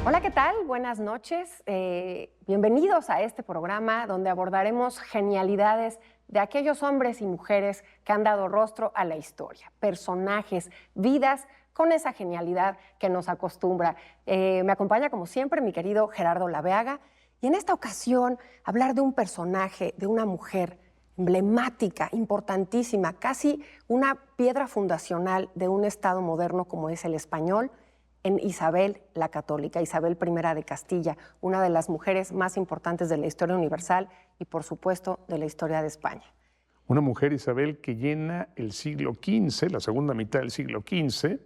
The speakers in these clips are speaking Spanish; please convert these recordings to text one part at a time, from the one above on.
Hola, ¿qué tal? Buenas noches. Bienvenidos a este programa donde abordaremos genialidades de aquellos hombres y mujeres que han dado rostro a la historia, personajes, vidas con esa genialidad que nos acostumbra. Me acompaña, como siempre, mi querido Gerardo Laveaga, y en esta ocasión hablar de un personaje, de una mujer emblemática, importantísima, casi una piedra fundacional de un Estado moderno como es el español, en Isabel la Católica, Isabel I de Castilla, una de las mujeres más importantes de la historia universal y, por supuesto, de la historia de España. Una mujer, Isabel, que llena el siglo XV, la segunda mitad del siglo XV,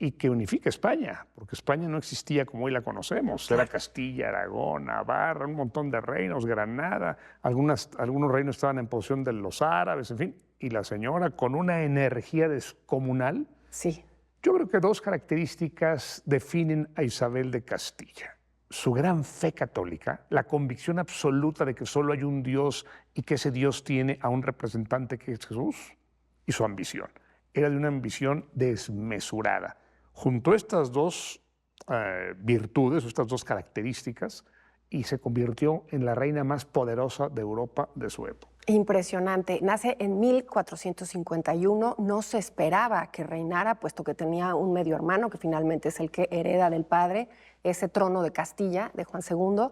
y que unifica España, porque España no existía como hoy la conocemos. Era Castilla, Aragón, Navarra, un montón de reinos, Granada, algunos reinos estaban en posesión de los árabes, en fin. Y la señora, con una energía descomunal. Sí. Yo creo que dos características definen a Isabel de Castilla. Su gran fe católica, la convicción absoluta de que solo hay un Dios y que ese Dios tiene a un representante que es Jesús, y su ambición. Era de una ambición desmesurada. Juntó estas dos virtudes, estas dos características, y se convirtió en la reina más poderosa de Europa de su época. Impresionante. Nace en 1451, no se esperaba que reinara, puesto que tenía un medio hermano, que finalmente es el que hereda del padre ese trono de Castilla, de Juan II,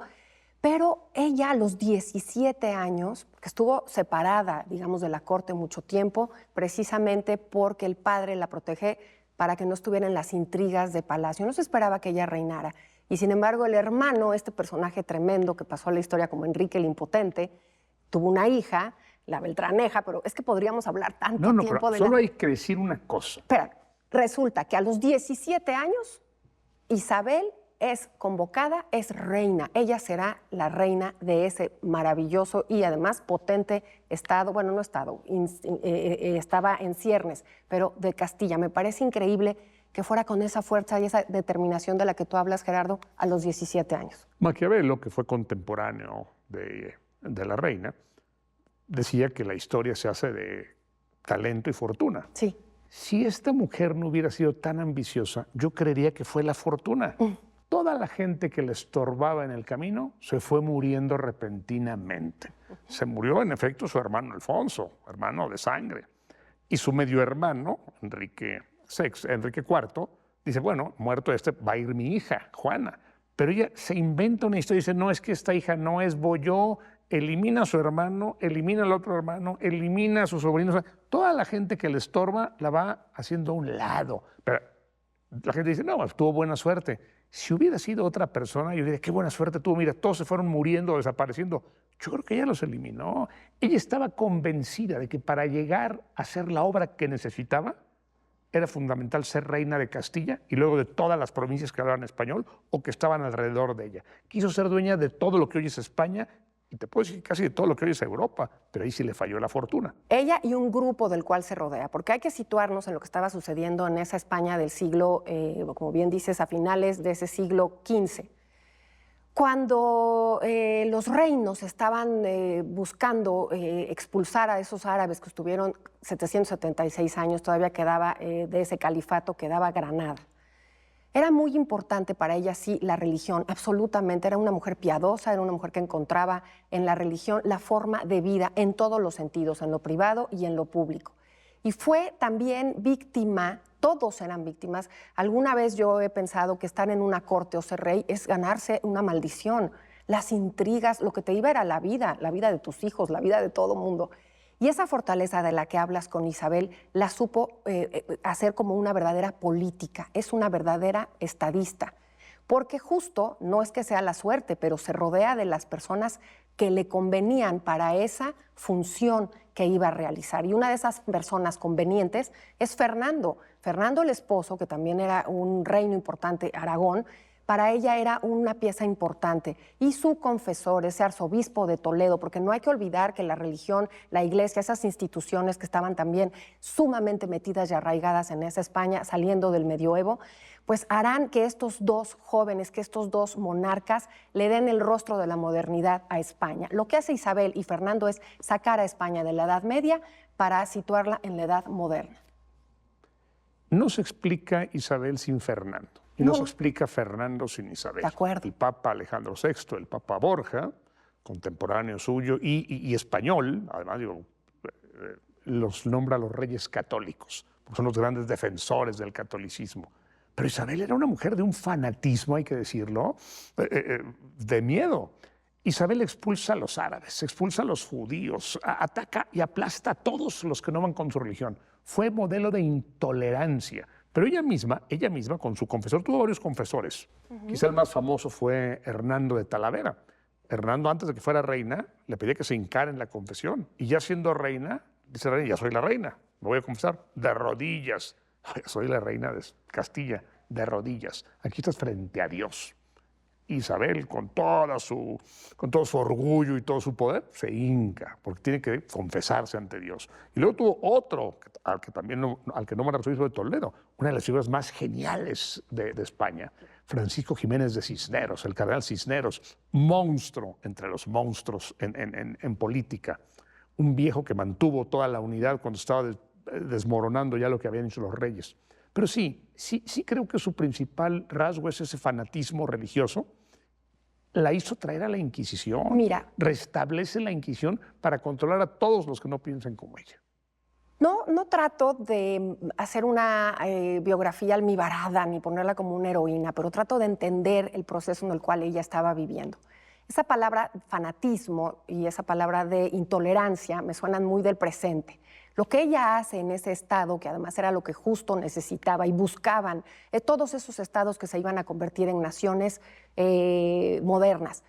pero ella a los 17 años, que estuvo separada, digamos, de la corte mucho tiempo, precisamente porque el padre la protege para que no estuviera en las intrigas de palacio. No se esperaba que ella reinara. Y sin embargo, el hermano, este personaje tremendo que pasó a la historia como Enrique el Impotente, tuvo una hija, la Beltraneja, pero es que podríamos hablar tanto tiempo pero de solo hay que decir una cosa. Espera, resulta que a los 17 años, Isabel es convocada, es reina. Ella será la reina de ese maravilloso y además potente estado, bueno, no estado, estaba en ciernes, pero de Castilla. Me parece increíble que fuera con esa fuerza y esa determinación de la que tú hablas, Gerardo, a los 17 años. Maquiavelo, que fue contemporáneo de la reina, decía que la historia se hace de talento y fortuna. Sí. Si esta mujer no hubiera sido tan ambiciosa, yo creería que fue la fortuna. Toda la gente que le estorbaba en el camino se fue muriendo repentinamente. Se murió, en efecto, su hermano Alfonso, hermano de sangre. Y su medio hermano, Enrique IV, dice, bueno, muerto este, va a ir mi hija, Juana. Pero ella se inventa una historia y dice, no, es que esta hija no es, voy yo, elimina a su hermano, elimina al otro hermano, elimina a sus sobrinos. O sea, toda la gente que le estorba la va haciendo a un lado. Pero la gente dice, no, tuvo buena suerte. Si hubiera sido otra persona, yo diría, qué buena suerte tuvo, mira, todos se fueron muriendo, desapareciendo. Yo creo que ella los eliminó. Ella estaba convencida de que para llegar a hacer la obra que necesitaba, era fundamental ser reina de Castilla y luego de todas las provincias que hablaban español o que estaban alrededor de ella. Quiso ser dueña de todo lo que hoy es España y te puedo decir casi de todo lo que hoy es Europa, pero ahí sí le falló la fortuna. Ella y un grupo del cual se rodea, porque hay que situarnos en lo que estaba sucediendo en esa España del siglo, como bien dices, a finales de ese siglo XV. Cuando los reinos estaban buscando expulsar a esos árabes que estuvieron 776 años, todavía quedaba de ese califato, quedaba Granada. Era muy importante para ella, sí, la religión, absolutamente. Era una mujer piadosa, era una mujer que encontraba en la religión la forma de vida en todos los sentidos, en lo privado y en lo público. Y fue también víctima, todos eran víctimas. Alguna vez yo he pensado que estar en una corte o ser rey es ganarse una maldición. Las intrigas, lo que te iba era la vida de tus hijos, la vida de todo mundo. Y esa fortaleza de la que hablas con Isabel la supo hacer como una verdadera política, es una verdadera estadista. Porque justo, no es que sea la suerte, pero se rodea de las personas que le convenían para esa función que iba a realizar. Y una de esas personas convenientes es Fernando. Fernando, el esposo, que también era un reino importante, Aragón, para ella era una pieza importante. Y su confesor, ese arzobispo de Toledo, porque no hay que olvidar que la religión, la iglesia, esas instituciones que estaban también sumamente metidas y arraigadas en esa España, saliendo del medioevo, pues harán que estos dos jóvenes, que estos dos monarcas le den el rostro de la modernidad a España. Lo que hace Isabel y Fernando es sacar a España de la Edad Media para situarla en la Edad Moderna. No se explica Isabel sin Fernando. Y no se explica Fernando sin Isabel. De acuerdo. El Papa Alejandro VI, el Papa Borja, contemporáneo suyo y español, además digo, los nombra los reyes católicos, porque son los grandes defensores del catolicismo. Pero Isabel era una mujer de un fanatismo, hay que decirlo, de miedo. Isabel expulsa a los árabes, expulsa a los judíos, ataca y aplasta a todos los que no van con su religión. Fue modelo de intolerancia. Pero ella misma, con su confesor, tuvo varios confesores. Quizá el más famoso fue Hernando de Talavera. Hernando, antes de que fuera reina, le pedía que se hincara en la confesión. Y ya siendo reina, dice la reina, ya soy la reina, me voy a confesar, de rodillas. Soy la reina de Castilla, de rodillas. Aquí estás frente a Dios. Isabel, con todo su orgullo y todo su poder, se hinca, porque tiene que confesarse ante Dios. Y luego tuvo otro, al que nombra el arzobispo de Toledo, una de las figuras más geniales de España, Francisco Jiménez de Cisneros, el cardenal Cisneros, monstruo entre los monstruos en política, un viejo que mantuvo toda la unidad cuando estaba desmoronando ya lo que habían hecho los reyes. Pero sí creo que su principal rasgo es ese fanatismo religioso. La hizo traer a la Inquisición. Mira, restablece la Inquisición para controlar a todos los que no piensen como ella. No trato de hacer una biografía almibarada ni ponerla como una heroína, pero trato de entender el proceso en el cual ella estaba viviendo. Esa palabra fanatismo y esa palabra de intolerancia me suenan muy del presente. Lo que ella hace en ese estado, que además era lo que justo necesitaba y buscaban todos esos estados que se iban a convertir en naciones modernas.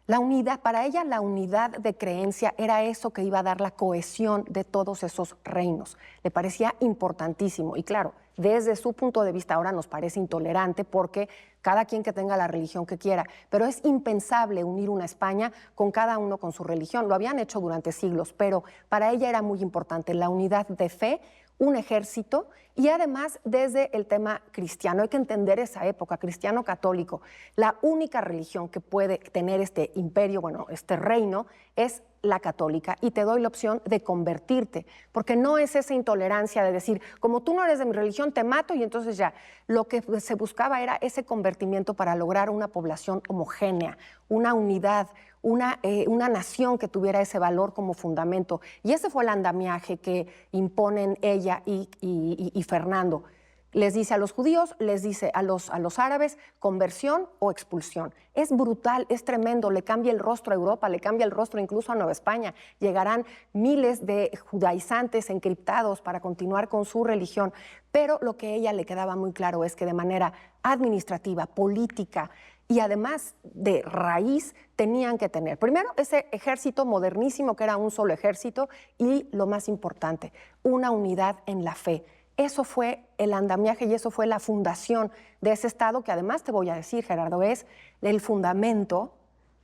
La unidad, para ella la unidad de creencia era eso que iba a dar la cohesión de todos esos reinos. Le parecía importantísimo y claro, desde su punto de vista ahora nos parece intolerante porque cada quien que tenga la religión que quiera, pero es impensable unir una España con cada uno con su religión. Lo habían hecho durante siglos, pero para ella era muy importante la unidad de fe, un ejército y además desde el tema cristiano. Hay que entender esa época, cristiano católico. La única religión que puede tener este imperio, bueno, este reino, es la católica y te doy la opción de convertirte, porque no es esa intolerancia de decir, como tú no eres de mi religión, te mato y entonces ya. Lo que se buscaba era ese convertimiento para lograr una población homogénea, una unidad, una nación que tuviera ese valor como fundamento. Y ese fue el andamiaje que imponen ella y Fernando. Les dice a los judíos, les dice a los árabes, conversión o expulsión. Es brutal, es tremendo, le cambia el rostro a Europa, le cambia el rostro incluso a Nueva España. Llegarán miles de judaizantes encriptados para continuar con su religión, pero lo que a ella le quedaba muy claro es que de manera administrativa, política y además de raíz tenían que tener, primero, ese ejército modernísimo que era un solo ejército y, lo más importante, una unidad en la fe. Eso fue el andamiaje y eso fue la fundación de ese Estado que además te voy a decir, Gerardo, es el fundamento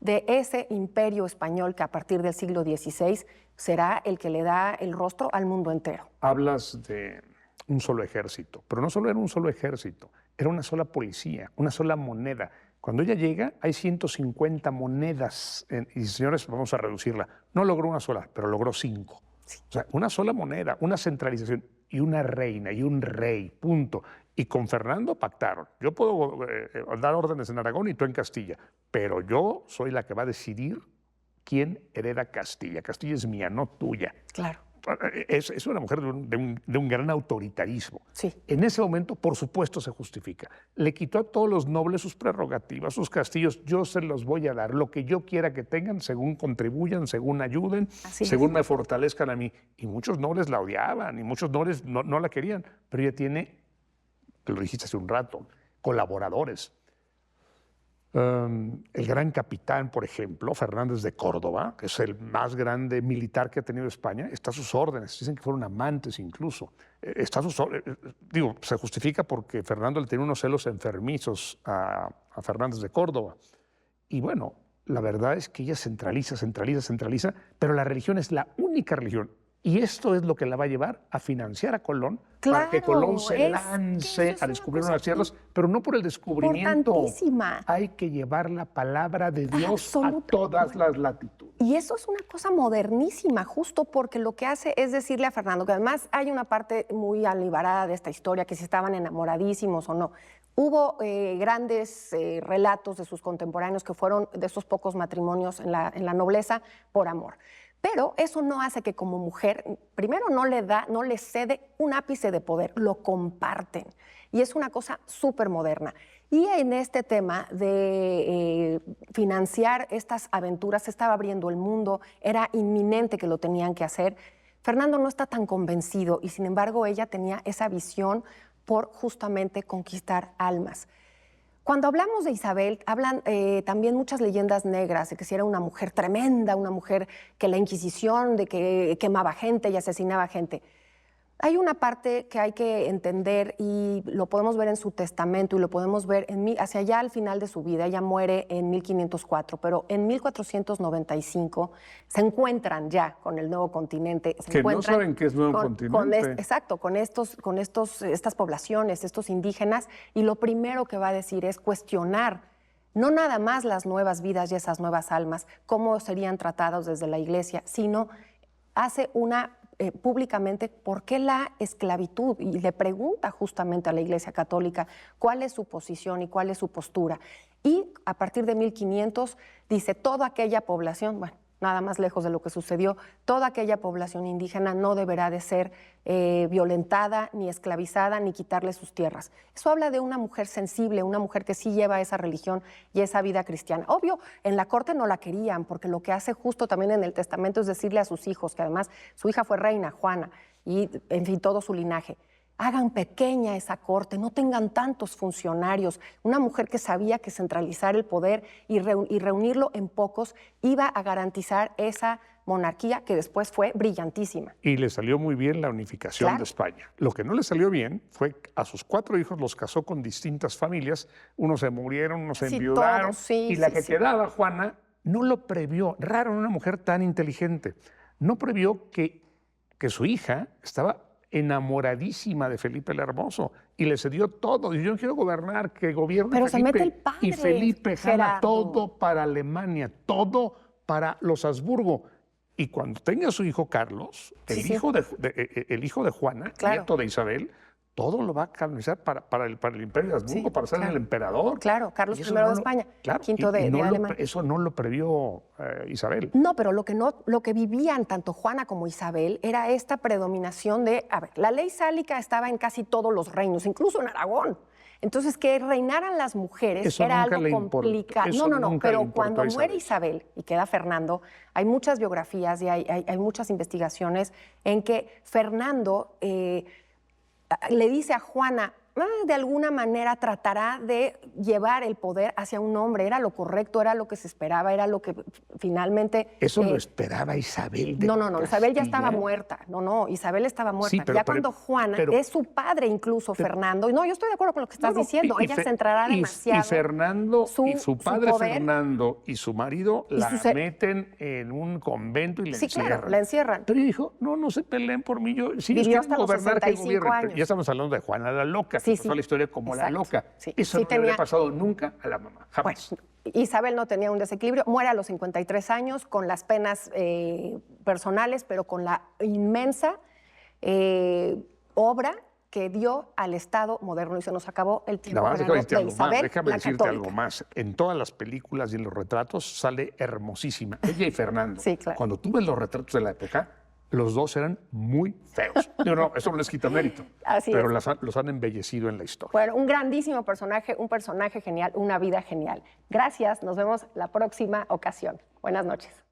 de ese imperio español que a partir del siglo XVI será el que le da el rostro al mundo entero. Hablas de un solo ejército, pero no solo era un solo ejército, era una sola policía, una sola moneda. Cuando ella llega hay 150 monedas y señores, vamos a reducirla. No logró una sola, pero logró 5. Sí. O sea, una sola moneda, una centralización. Y una reina y un rey, punto. Y con Fernando pactaron. Yo puedo dar órdenes en Aragón y tú en Castilla, pero yo soy la que va a decidir quién hereda Castilla. Castilla es mía, no tuya. Claro. Es una mujer de un gran autoritarismo. Sí. En ese momento, por supuesto, se justifica. Le quitó a todos los nobles sus prerrogativas, sus castillos. Yo se los voy a dar, lo que yo quiera que tengan, según contribuyan, según ayuden, según me fortalezcan a mí. Y muchos nobles la odiaban y muchos nobles no la querían. Pero ella tiene, que lo dijiste hace un rato, colaboradores. El gran capitán, por ejemplo, Fernández de Córdoba, que es el más grande militar que ha tenido España, está a sus órdenes. Dicen que fueron amantes incluso. Está a sus órdenes. Digo, se justifica porque Fernando le tenía unos celos enfermizos a Fernández de Córdoba. Y bueno, la verdad es que ella centraliza, pero la religión es la única religión. Y esto es lo que la va a llevar a financiar a Colón, para que Colón se lance a descubrir unas tierras, pero no por el descubrimiento. Hay que llevar la palabra de Dios a todas las latitudes. Y eso es una cosa modernísima, justo porque lo que hace es decirle a Fernando, que además hay una parte muy alivarada de esta historia, que si estaban enamoradísimos o no. Hubo grandes relatos de sus contemporáneos que fueron de esos pocos matrimonios en la nobleza por amor. Pero eso no hace que como mujer, primero no le cede un ápice de poder, lo comparten. Y es una cosa súper moderna. Y en este tema de financiar estas aventuras, se estaba abriendo el mundo, era inminente que lo tenían que hacer. Fernando no está tan convencido y sin embargo ella tenía esa visión por justamente conquistar almas. Cuando hablamos de Isabel, hablan también muchas leyendas negras, de que si era una mujer tremenda, una mujer que la Inquisición, de que quemaba gente y asesinaba gente. Hay una parte que hay que entender y lo podemos ver en su testamento y lo podemos ver hacia allá al final de su vida. Ella muere en 1504, pero en 1495 se encuentran ya con el nuevo continente. Que no saben qué es nuevo continente. Exacto, con estas poblaciones, estos indígenas, y lo primero que va a decir es cuestionar no nada más las nuevas vidas y esas nuevas almas, cómo serían tratados desde la iglesia, sino hace públicamente por qué la esclavitud, y le pregunta justamente a la Iglesia Católica cuál es su posición y cuál es su postura. Y a partir de 1500 dice toda aquella población, bueno, nada más lejos de lo que sucedió, toda aquella población indígena no deberá de ser violentada, ni esclavizada, ni quitarle sus tierras. Eso habla de una mujer sensible, una mujer que sí lleva esa religión y esa vida cristiana. Obvio, en la corte no la querían, porque lo que hace justo también en el testamento es decirle a sus hijos, que además su hija fue reina, Juana, y en fin, todo su linaje. Hagan pequeña esa corte, no tengan tantos funcionarios. Una mujer que sabía que centralizar el poder y reunirlo en pocos iba a garantizar esa monarquía que después fue brillantísima. Y le salió muy bien la unificación de España. Lo que no le salió bien fue a sus 4 hijos los casó con distintas familias. Unos se murieron, unos se enviudaron. Y la que quedaba, Juana, no lo previó. Raro en una mujer tan inteligente. No previó que su hija estaba enamoradísima de Felipe el Hermoso y le cedió todo. Y yo quiero gobernar, que gobierne Pero Felipe. Se mete el padre, y Felipe jala Gerardo. todo para Alemania, todo para los Habsburgo. Y cuando tenga a su hijo Carlos, el hijo de Juana, nieto de Isabel, todo lo va a canonizar para el Imperio de Habsburgo, para ser el emperador. Claro, Carlos I de España, quinto de Alemania. Eso no lo previó Isabel. No, pero lo que vivían tanto Juana como Isabel era esta predominación de, a ver, la ley sálica estaba en casi todos los reinos, incluso en Aragón. Entonces, que reinaran las mujeres eso era algo complicado. No, pero cuando muere Isabel y queda Fernando, hay muchas biografías y hay muchas investigaciones en que Fernando le dice a Juana, de alguna manera tratará de llevar el poder hacia un hombre. Era lo correcto, era lo que se esperaba, era lo que finalmente... Eso lo esperaba Isabel de No, Castilla. Isabel ya estaba muerta. No, Isabel estaba muerta. Sí, pero, cuando Juana, es su padre incluso, Fernando. No, yo estoy de acuerdo con lo que estás diciendo. Ella se entrará demasiado. Y Fernando, y su padre Fernando y su marido la meten en un convento y la encierran. Claro, la encierran. Pero ella dijo, no se peleen por mí. Si vivió ellos quieren gobernar, que gobiernen. Ya estamos hablando de Juana la Loca. Que pasó la historia como la loca. Eso no le había pasado nunca a la mamá, jamás. Bueno, Isabel no tenía un desequilibrio, muere a los 53 años con las penas personales, pero con la inmensa obra que dio al Estado moderno. Y se nos acabó el tiempo. Déjame decirte algo más. En todas las películas y en los retratos sale hermosísima. Ella y Fernando. Sí, claro. Cuando tú ves los retratos de la época, los dos eran muy feos. No, eso no les quita mérito. Pero los han embellecido en la historia. Bueno, un grandísimo personaje, un personaje genial, una vida genial. Gracias, nos vemos la próxima ocasión. Buenas noches.